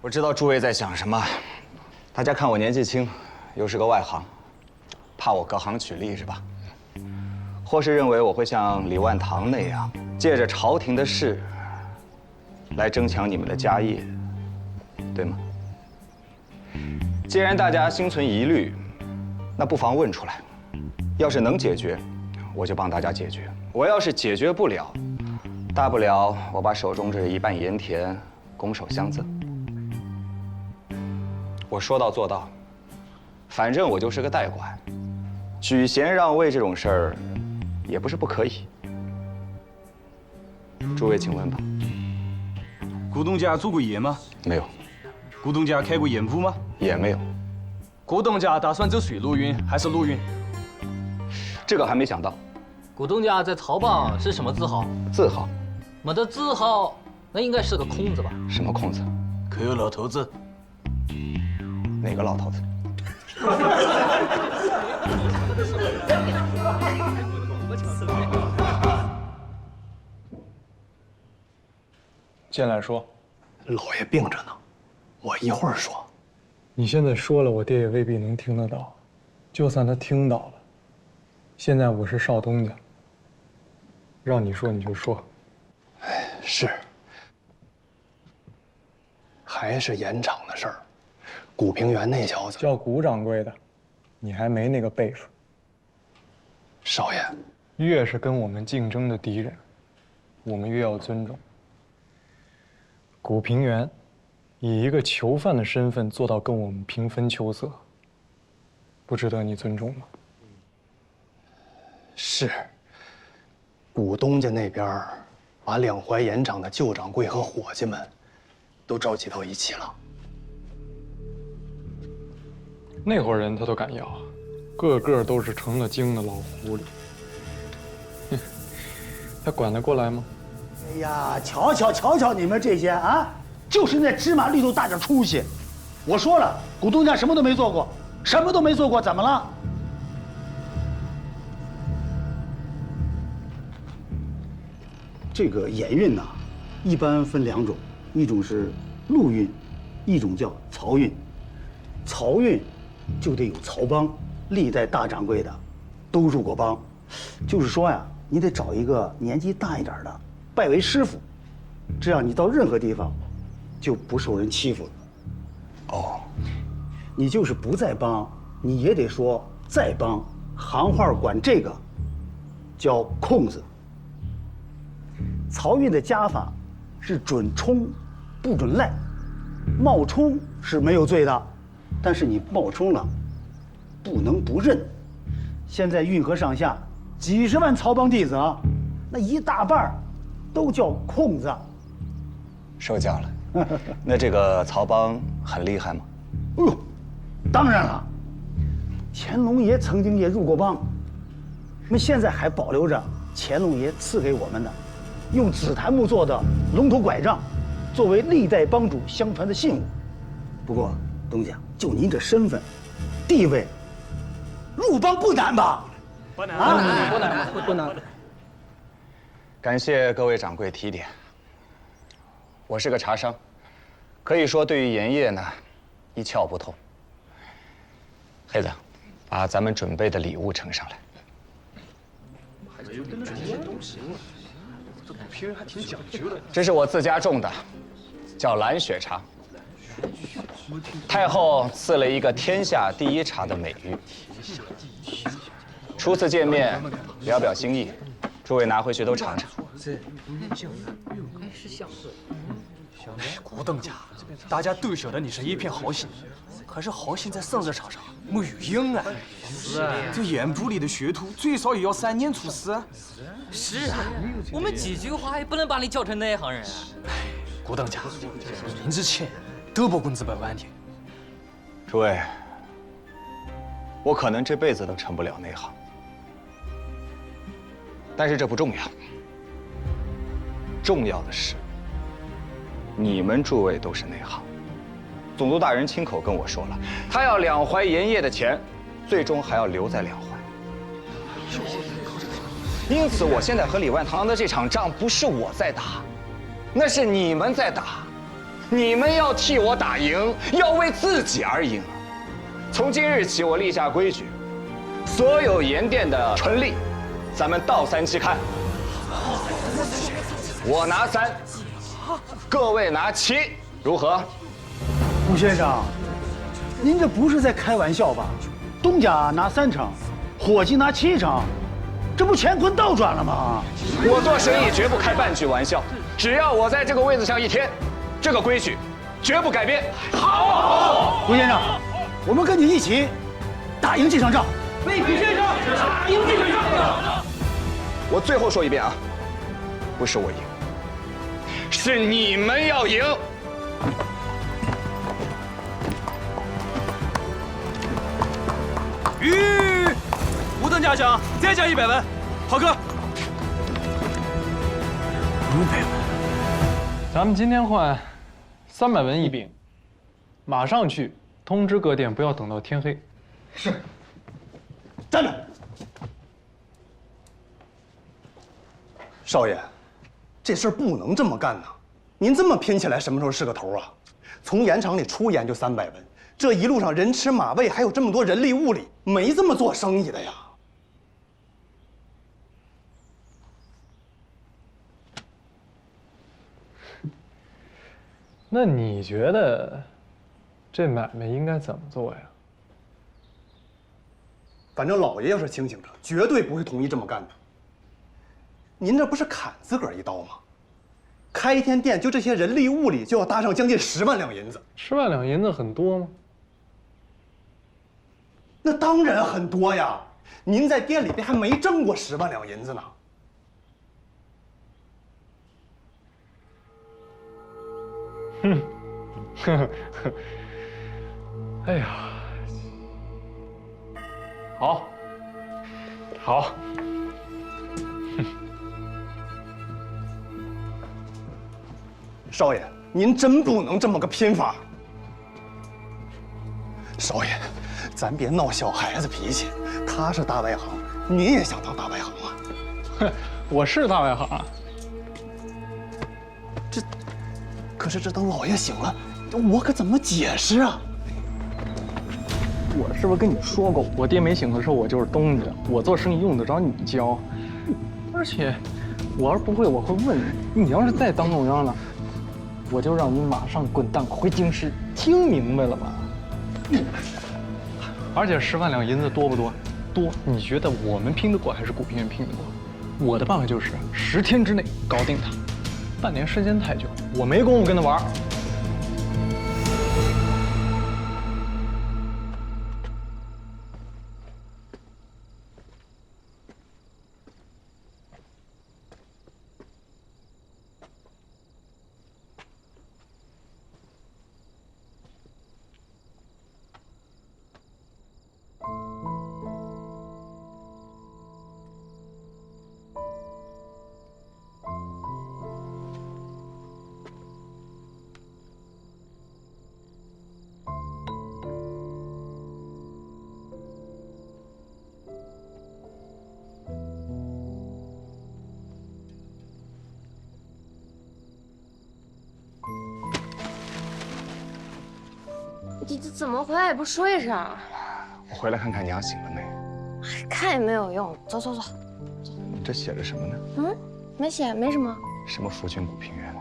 我知道诸位在想什么，大家看我年纪轻，又是个外行，怕我隔行取利是吧？或是认为我会像李万堂那样，借着朝廷的事来争抢你们的家业，对吗？既然大家心存疑虑，那不妨问出来。要是能解决，我就帮大家解决；我要是解决不了，大不了我把手中这一半盐田拱手相赠。我说到做到，反正我就是个代管，举贤让位这种事儿也不是不可以。诸位请问吧。古董家做过盐吗？没有。古董家开过盐铺吗？也没有。古董家打算走水路运还是陆运？这个还没想到。古董家在曹帮是什么字号？字号。没得字号，那应该是个空子吧？什么空子？可有老头子。哪个老头子？进来说。老爷病着呢，我一会儿说。你现在说了，我爹也未必能听得到。就算他听到了，现在我是少东家，让你说你就说。哎，是。还是盐场的事儿。古平原那小子叫古掌柜的，你还没那个辈分。少爷，越是跟我们竞争的敌人，我们越要尊重。古平原以一个囚犯的身份做到跟我们平分秋色，不值得你尊重吗？是。古东家那边把两淮盐场的旧掌柜和伙计们都召集到一起了。那伙人他都敢要，个个都是成了精的老狐狸。哼，他管得过来吗？哎呀，瞧你们这些啊，就是那芝麻绿豆大点出息。我说了，股东家什么都没做过，什么都没做过，怎么了？这个盐运呐，一般分两种，一种是陆运，一种叫漕运。漕运就得有漕帮，历代大掌柜的都入过帮。就是说呀，你得找一个年纪大一点的，拜为师傅，这样你到任何地方就不受人欺负了。哦，你就是不在帮，你也得说在帮，行话管这个叫空子。漕运的家法是准冲，不准赖。冒充是没有罪的，但是你冒充了，不能不认。现在运河上下几十万漕帮弟子啊，那一大半都叫空子。受教了。那这个曹帮很厉害吗？哎呦，当然了，乾隆爷曾经也入过帮，那现在还保留着乾隆爷赐给我们的用紫檀木做的龙头拐杖，作为历代帮主相传的信物。不过东家，就您这身份、地位，入帮不难吧？不难，不难。感谢各位掌柜提点。我是个茶商，可以说对于盐业呢，一窍不通。黑子，把咱们准备的礼物呈上来。这是我自家种的，叫蓝雪茶。太后赐了一个天下第一茶的美誉。初次见面，表表心意，诸位拿回去都尝尝。古董家，大家都晓得你是一片好心，可是好心在生意场上没有用啊。是啊，这盐铺里的学徒最少也要3年出师。是啊，我们几句话也不能把你教成内行人啊。古董家，您之前都不工资100万的。诸位，我可能这辈子都成不了内行，但是这不重要。重要的是，你们诸位都是内行。总督大人亲口跟我说了，他要两淮盐业的钱，最终还要留在两淮。因此，我现在和李万堂的这场仗不是我在打，那是你们在打。你们要替我打赢，要为自己而赢。从今日起，我立下规矩，所有盐店的纯利，咱们倒3期看。我拿3，各位拿7，如何？吴先生，您这不是在开玩笑吧？东家拿3成，伙计拿7成，这不乾坤倒转了吗？我做生意绝不开半句玩笑，只要我在这个位子上一天，这个规矩绝不改变。好，吴先生，我们跟你一起打赢这场仗。为古先生打赢这场仗。我最后说一遍啊，不是我赢，是你们要赢。吴邓家想再加100文，好哥。500文，咱们今天换300文一饼，马上去通知各店，不要等到天黑。是。站着。少爷，这事儿不能这么干呐！您这么拼起来，什么时候是个头啊？从盐场里出盐就300文，这一路上人吃马喂，还有这么多人力物力，没这么做生意的呀。那你觉得这买卖应该怎么做呀？反正老爷要是清醒着，绝对不会同意这么干的。您这不是砍自个儿一刀吗？开一天店，就这些人力物力就要搭上将近10万两银子。10万两银子很多吗？那当然很多呀！您在店里边还没挣过10万两银子呢。哼，呵呵呵，哎呀，好，好，少爷，您真不能这么个拼法。少爷，咱别闹小孩子脾气。他是大外行，您也想当大外行啊？哼，我是大外行啊。可是这等老爷醒了，我可怎么解释啊？我是不是跟你说过，我爹没醒的时候我就是东家，我做生意用得着你教？而且，我要是不会，我会问你。你要是再当中央了，我就让你马上滚蛋回京师，听明白了吗？而且10万两银子多不多？多。你觉得我们拼得过，还是古平原拼得过？我的办法就是10天之内搞定他。半年时间太久，我没工夫跟他玩。你怎么回来也不睡上？我回来看看娘醒了没。看也没有用，走走走。这写着什么呢？嗯，没写，没什么。什么福君古平原？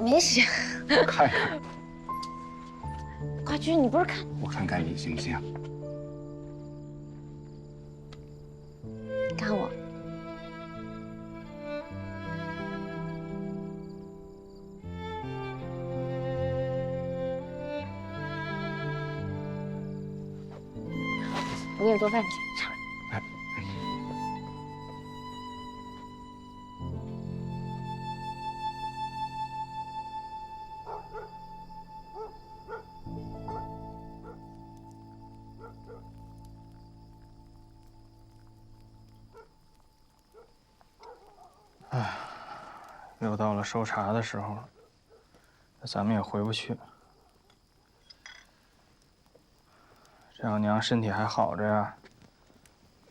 没写。我看看。快去，你不是看？我看看你行不行？看我。我给你做饭去，上来。哎。唉，又到了收茶的时候了，咱们也回不去。这样娘身体还好着呀，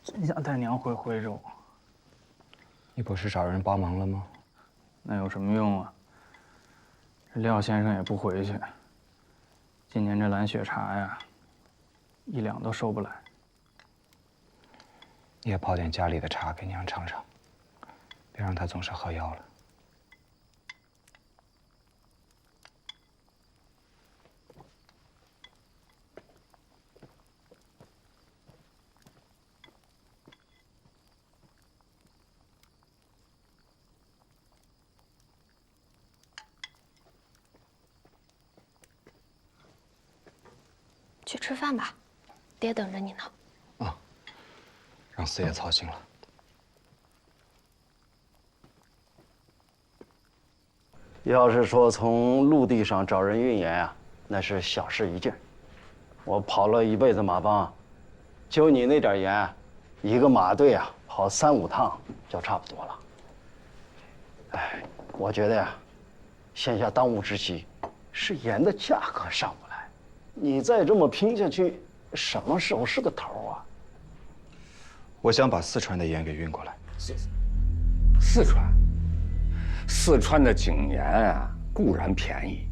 真想带娘回徽州。你不是找人帮忙了吗？那有什么用啊？廖先生也不回去。今年这蓝血茶呀，1两都收不来。你也泡点家里的茶给娘尝尝，别让她总是喝药了。去吃饭吧，爹等着你呢。啊，让四爷操心了。要是说从陆地上找人运盐啊，那是小事一件。我跑了一辈子马帮，就你那点盐，一个马队啊跑3、5趟就差不多了。哎，我觉得呀，现下当务之急是盐的价格上不来。你再这么拼下去，什么时候是个头啊？我想把四川的盐给运过来。四川的井盐啊固然便宜，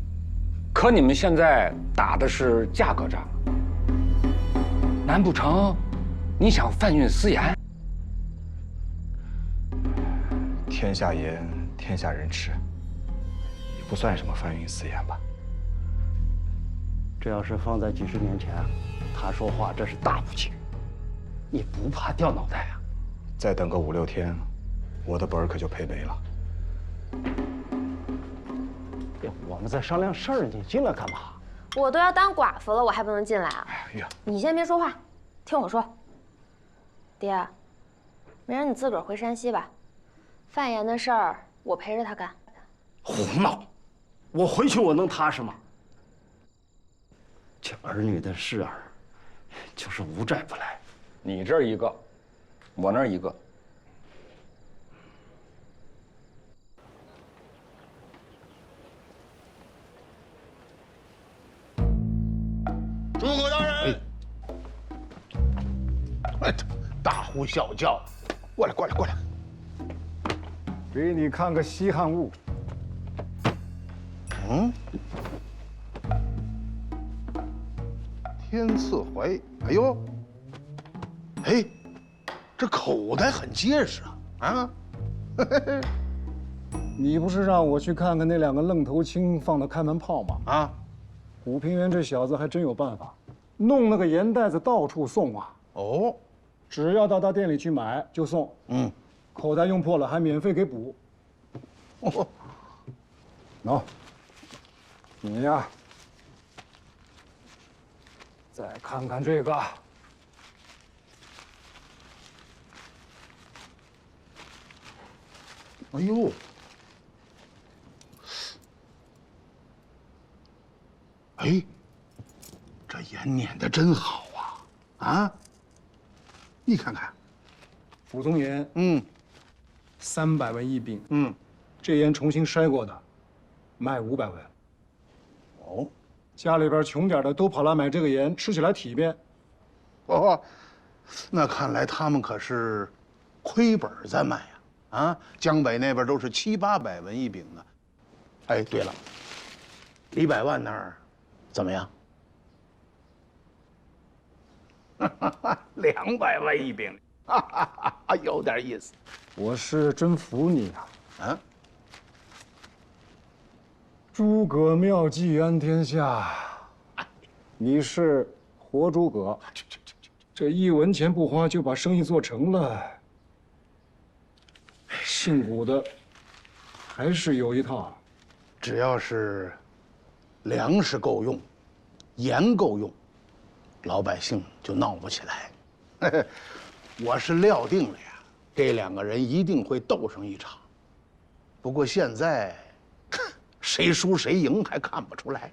可你们现在打的是价格战，难不成你想贩运私盐？天下盐，天下人吃，也不算什么贩运私盐吧。这要是放在几十年前，他说话这是大武器，你不怕掉脑袋啊？再等个5、6天，我的本儿可就赔没了。我们在商量事儿，你进来干嘛？我都要当寡妇了，我还不能进来啊？哎呀，你先别说话，听我说。爹，明儿你自个儿回山西吧，贩盐的事儿我陪着他干。胡闹！我回去我能踏实吗？这儿女的事儿，就是无债不来。你这儿一个，我那儿一个。诸葛大人，哎，大呼小叫，过来，过来，过来。给你看个稀罕物。嗯，天赐怀，哎呦，哎，这口袋很结实啊！啊，你不是让我去看看那2个愣头青放的开门炮吗？啊，武平原这小子还真有办法，弄那个盐袋子到处送啊。哦，只要到他店里去买就送。嗯，口袋用破了还免费给补。哦，喏，你呀，再看看这个。哎呦，哎，这盐碾得真好啊！啊，你看看，蒲松盐，300文1饼。这盐重新筛过的，卖500文。哦，家里边穷点的都跑来买这个盐，吃起来体面。哦，那看来他们可是亏本在卖呀！啊，江北那边都是700、800文1饼呢。哎，对了，李百万那儿怎么样？200文1饼，有点意思。我是真服你啊！啊，诸葛妙计安天下，你是活诸葛，这1文钱不花就把生意做成了。姓古的还是有一套，只要是粮食够用，盐够用，老百姓就闹不起来。我是料定了呀，这2个人一定会斗上一场。不过现在，谁输谁赢还看不出来。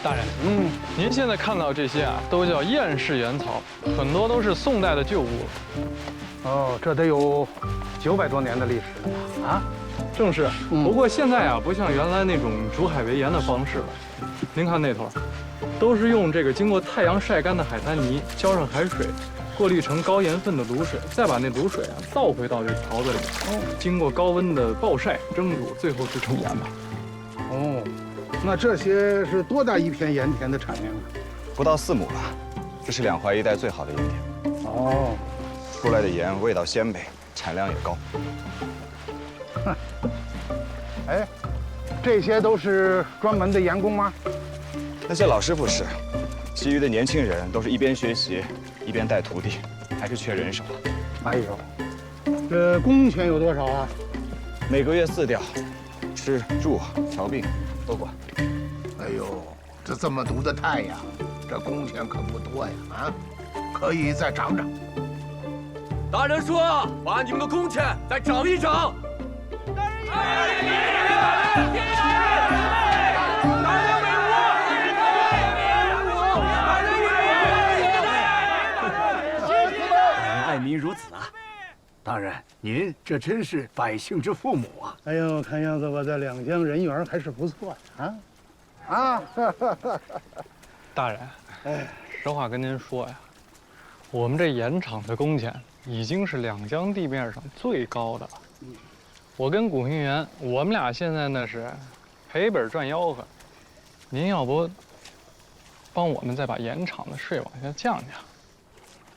大人，您现在看到这些啊，都叫燕氏元草，很多都是宋代的旧物了。哦，这得有900多年的历史了啊！正是，不过现在啊，不像原来那种煮海为盐的方式了。您看那头，都是用这个经过太阳晒干的海滩泥，浇上海水，过滤成高盐分的卤水，再把那卤水啊倒回到这槽子里，经过高温的暴晒蒸煮，最后制成盐吧。哦，那这些是多大一片盐田的产量啊？不到4亩吧，这是两淮一带最好的盐田。哦，出来的盐味道鲜美，产量也高。哎，这些都是专门的盐工吗？那些老师傅是，其余的年轻人都是一边学习一边带徒弟，还是缺人手啊。哎呦，这工钱有多少啊？每个月4调，吃住调病都管。哎呦，这么毒的太阳，这工钱可不多呀！啊，可以再涨涨。大人说，把你们的工钱再涨一涨。爱民如子啊！大人，您这真是百姓之父母啊！哎呦，看样子我在两江人缘还是不错的啊！大人，实话跟您说呀，我们这盐场的工钱已经是两江地面上最高的了。我跟古平原，我们俩现在那是赔本赚吆喝。您要不帮我们再把盐场的税往下降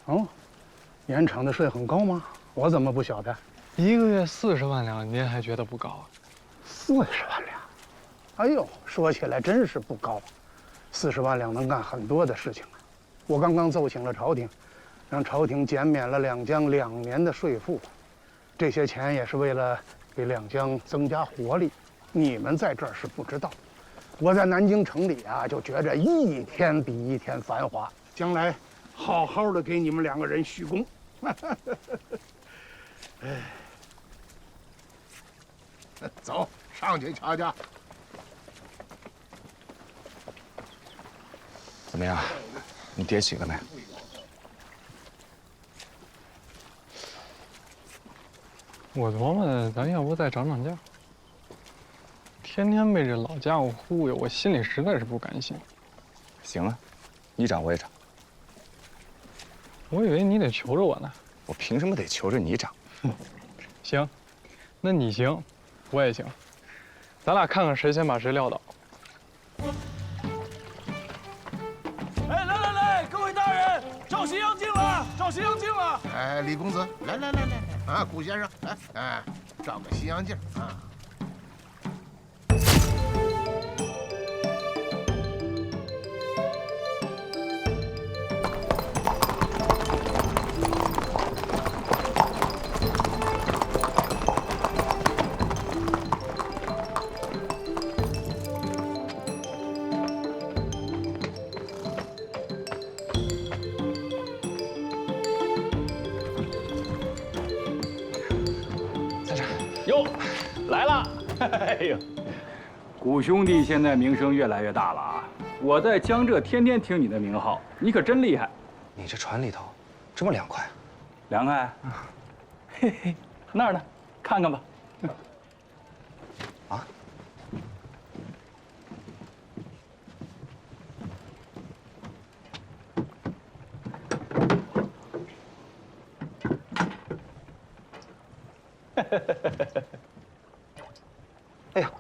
降？哦，盐场的税很高吗？我怎么不晓得？1个月40万两，您还觉得不高啊？40万两，哎呦，说起来真是不高。40万两能干很多的事情啊！我刚刚奏请了朝廷，让朝廷减免了两江2年的税赋，这些钱也是为了给两江增加活力。你们在这儿是不知道，我在南京城里啊，就觉着一天比一天繁华。将来好好的给你们2个人许功。走上去瞧瞧。怎么样？你爹醒了没？我琢磨，咱要不再涨涨价？天天被这老家伙忽悠，我心里实在是不甘心。行啊，你涨我也涨。我以为你得求着我呢。我凭什么得求着你涨？行，那你行，我也行，咱俩看看谁先把谁撂倒。哎，来，各位大人，赵新阳进了，赵新阳进了。哎，李公子，来啊，古先生，来，照个西洋镜啊。哟，来了！哎呦，古兄弟现在名声越来越大了啊！我在江浙天天听你的名号，你可真厉害。你这船里头这么凉快？凉快？嘿嘿，那儿呢，看看吧。啊？哎呀，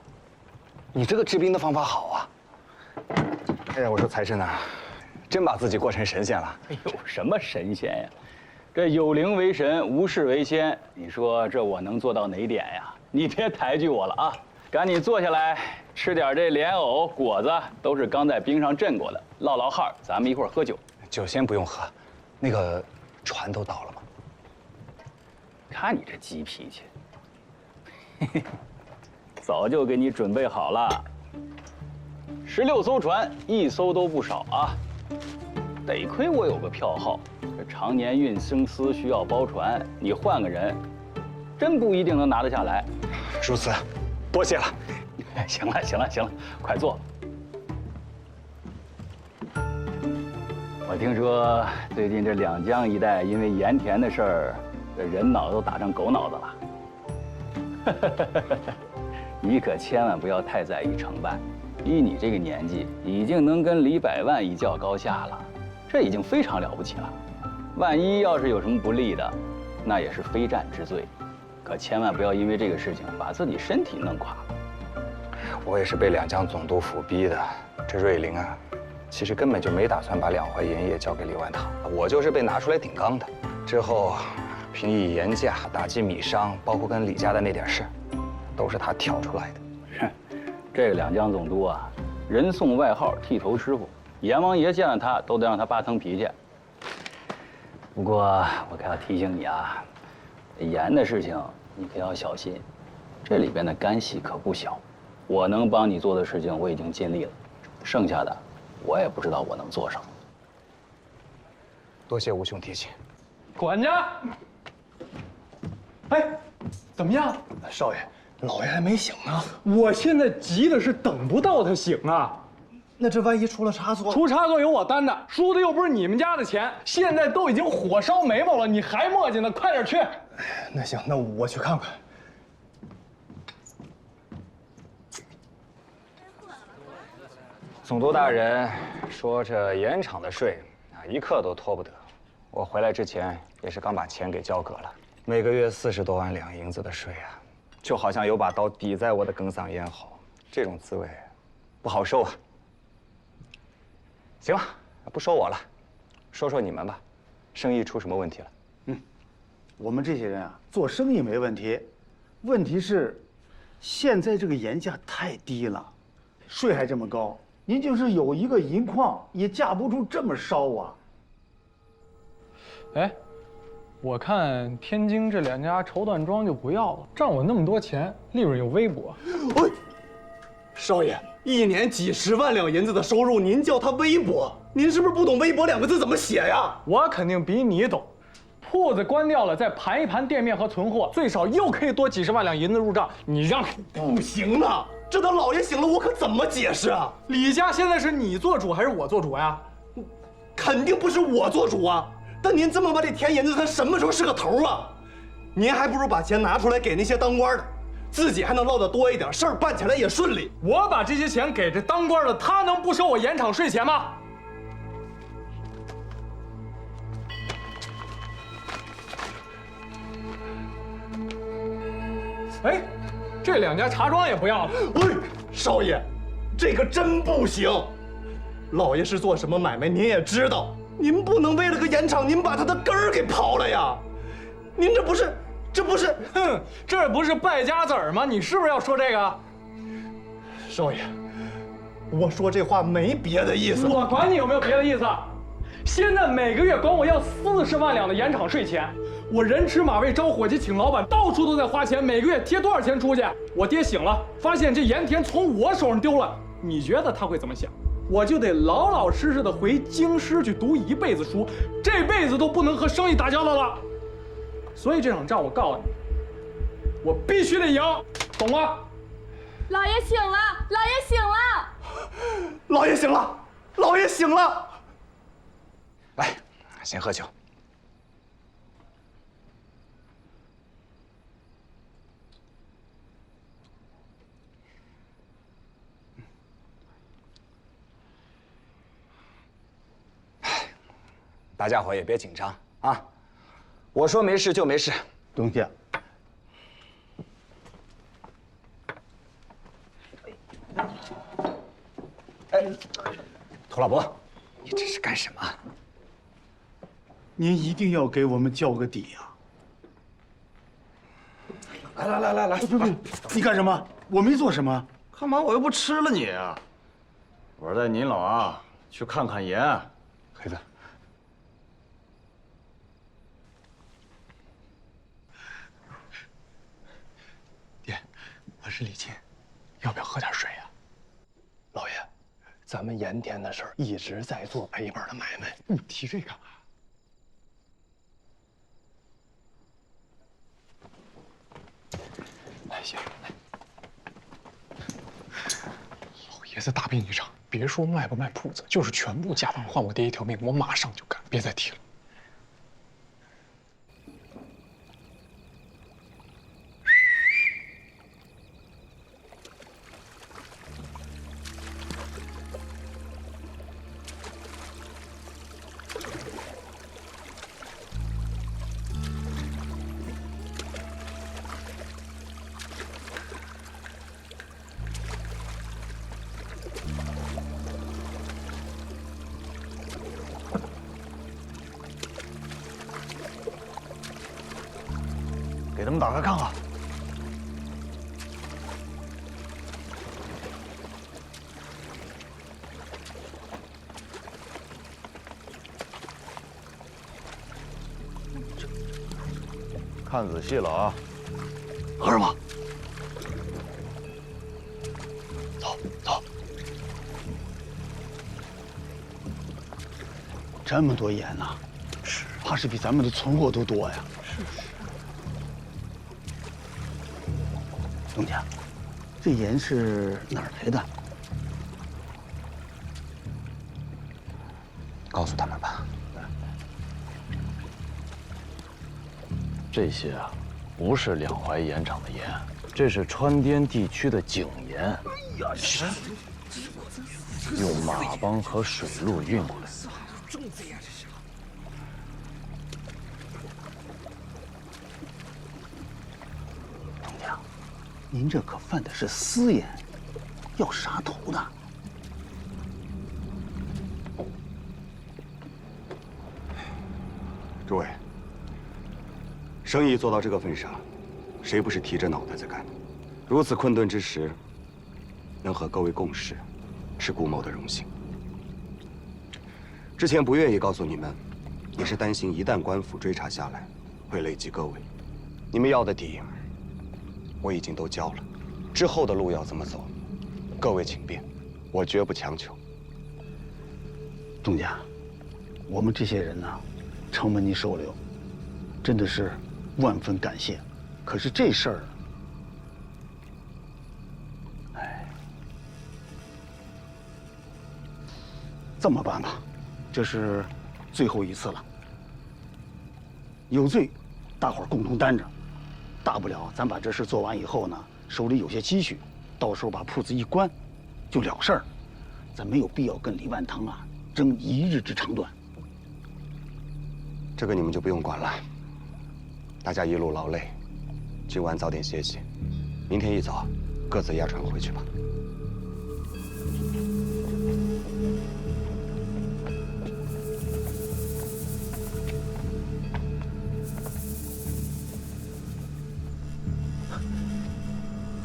你这个治病的方法好啊！哎呀，我说财神呐，真把自己过成神仙了。哎呦，什么神仙呀？这有灵为神，无事为仙。你说这我能做到哪点呀？你别抬举我了啊！赶紧坐下来吃点这莲藕果子，都是刚在冰上镇过的，唠号，咱们一会儿喝酒。酒先不用喝，那个船都到了吗？看你这急脾气，嘿嘿，早就给你准备好了。16艘船，1艘都不少啊。得亏我有个票号，这常年运生丝需要包船，你换个人，真不一定能拿得下来。如此，多谢了。行了，快坐。我听说最近这两江一带因为盐田的事儿，这人脑子都打成狗脑子了。你可千万不要太在意成败。依你这个年纪，已经能跟李百万一较高下了，这已经非常了不起了。万一要是有什么不利的，那也是非战之罪。可千万不要因为这个事情把自己身体弄垮了。我也是被两江总督府逼的。这瑞林啊，其实根本就没打算把两淮盐业交给李万堂，我就是被拿出来顶缸的。之后，平抑盐价、打击米商，包括跟李家的那点事，都是他挑出来的。这个两江总督啊，人送外号剃头师傅，阎王爷见了他都得让他8腾皮去。不过我可要提醒你啊，盐的事情你可要小心，这里边的干系可不小。我能帮你做的事情我已经尽力了，剩下的我也不知道我能做什么。多谢吴兄提醒。管家，哎，怎么样？少爷，老爷还没醒呢。我现在急的是等不到他醒啊！那这万一出了差错？出差错由我担的，输的又不是你们家的钱，现在都已经火烧眉毛了，你还磨叽呢？快点去！那行，那我去看看。总督大人说这盐场的税啊，一刻都拖不得。我回来之前也是刚把钱给交割了，每个月40多万两银子的税啊，就好像有把刀抵在我的哽嗓咽喉，这种滋味不好受啊。行了，不说我了，说说你们吧，生意出什么问题了？我们这些人啊，做生意没问题，问题是现在这个盐价太低了，税还这么高，您就是有一个银矿也架不住这么烧啊。哎，我看天津这2家绸缎庄就不要了，占我那么多钱，利润又微薄。喂，少爷，一年几10万两银子的收入，您叫它微薄？您是不是不懂“微薄”2个字怎么写呀？我肯定比你懂。铺子关掉了，再盘一盘店面和存货，最少又可以多几10万两银子入账。你让不行啊！这等老爷醒了，我可怎么解释啊？李家现在是你做主还是我做主呀？肯定不是我做主啊！但您这么把这甜银子，它什么时候是个头啊？您还不如把钱拿出来给那些当官的，自己还能落得多一点，事儿办起来也顺利。我把这些钱给这当官的，他能不收我盐场税钱吗？哎，这2家茶庄也不要了。喂，少爷，这个真不行。老爷是做什么买卖，您也知道，您不能为了个盐场，您把他的根儿给刨了呀。您这不是，哼，这不是败家子儿吗？你是不是要说这个？少爷，我说这话没别的意思。我管你有没有别的意思。现在每个月管我要40万两的盐场税钱，我人吃马喂招伙计请老板，到处都在花钱，每个月贴多少钱出去？我爹醒了，发现这盐田从我手上丢了，你觉得他会怎么想？我就得老老实实的回京师去读一辈子书，这辈子都不能和生意打交道了。所以这场仗我告诉你，我必须得赢，懂吗？老爷醒了，老爷醒了，老爷醒了，老爷醒了。来，先喝酒。大家伙也别紧张啊，我说没事就没事。东西啊，哎，涂老伯，你这是干什么？您一定要给我们交个底呀！来，不，你干什么？我没做什么。干嘛？我又不吃了你啊！我是带您老啊去看看盐。黑子，爹，我是李进，要不要喝点水呀？老爷，咱们盐田的事儿一直在做赔本的买卖，你提这干嘛？来，先生，来，老爷子大病一场，别说卖不卖铺子，就是全部加班换我爹一条命，我马上就干，别再提了。给他们打个看看。看仔细了啊，合着吗？走走。这么多盐呐，是，怕是比咱们的存货都多呀。是。东家，这盐是哪儿来的？告诉他们吧。这些啊，不是两淮盐场的盐，这是川滇地区的井盐。哎呀，用马帮和水路运过来。东家，您这可贩的是私盐，要杀头的。诸位。生意做到这个份上，谁不是提着脑袋在干？如此困顿之时，能和各位共事，是顾某的荣幸。之前不愿意告诉你们，也是担心一旦官府追查下来，会累及各位。你们要的底，我已经都交了。之后的路要怎么走，各位请便，我绝不强求。东家，我们这些人呢，承蒙您收留，真的是万分感谢。可是这事儿，哎，这么办吧，这是最后一次了。有罪，大伙儿共同担着。大不了咱把这事做完以后呢，手里有些积蓄，到时候把铺子一关，就了事儿。咱没有必要跟李万堂啊争一日之长短。这个你们就不用管了。大家一路劳累，今晚早点歇息，明天一早各自押船回去吧。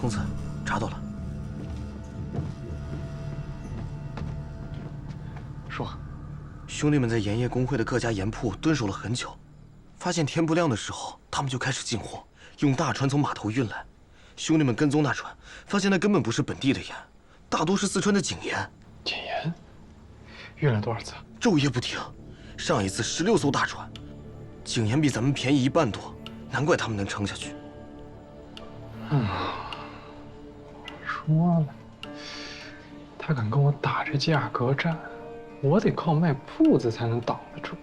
公子，查到了。说，兄弟们在盐业工会的各家盐铺蹲守了很久。发现天不亮的时候，他们就开始进货，用大船从码头运来。兄弟们跟踪那船，发现那根本不是本地的盐，大多是四川的井盐。井盐？运了多少次？昼夜不停。上一次16艘大船，井盐比咱们便宜1半多，难怪他们能撑下去。说了，他敢跟我打这价格战，我得靠卖铺子才能挡得住。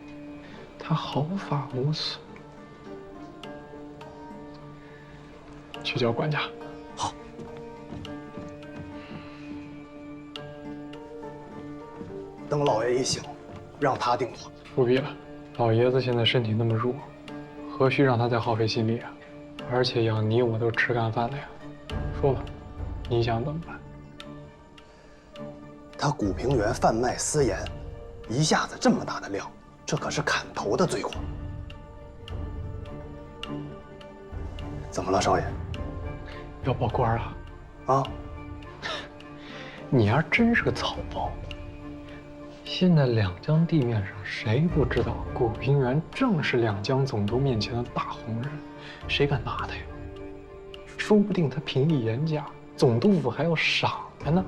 他毫发无损。去叫管家。好。等老爷一醒，让他定夺。不必了，老爷子现在身体那么弱，何须让他再耗费心力啊？而且养你我都吃干饭的呀。说吧，你想怎么办？他古平原贩卖私盐，一下子这么大的量。这可是砍头的罪过。怎么了，少爷？要报官啊？啊！你要真是个草包！现在两江地面上，谁不知道古平原正是两江总督面前的大红人？谁敢拿他呀？说不定他平抑盐价，总督府还要赏他呢。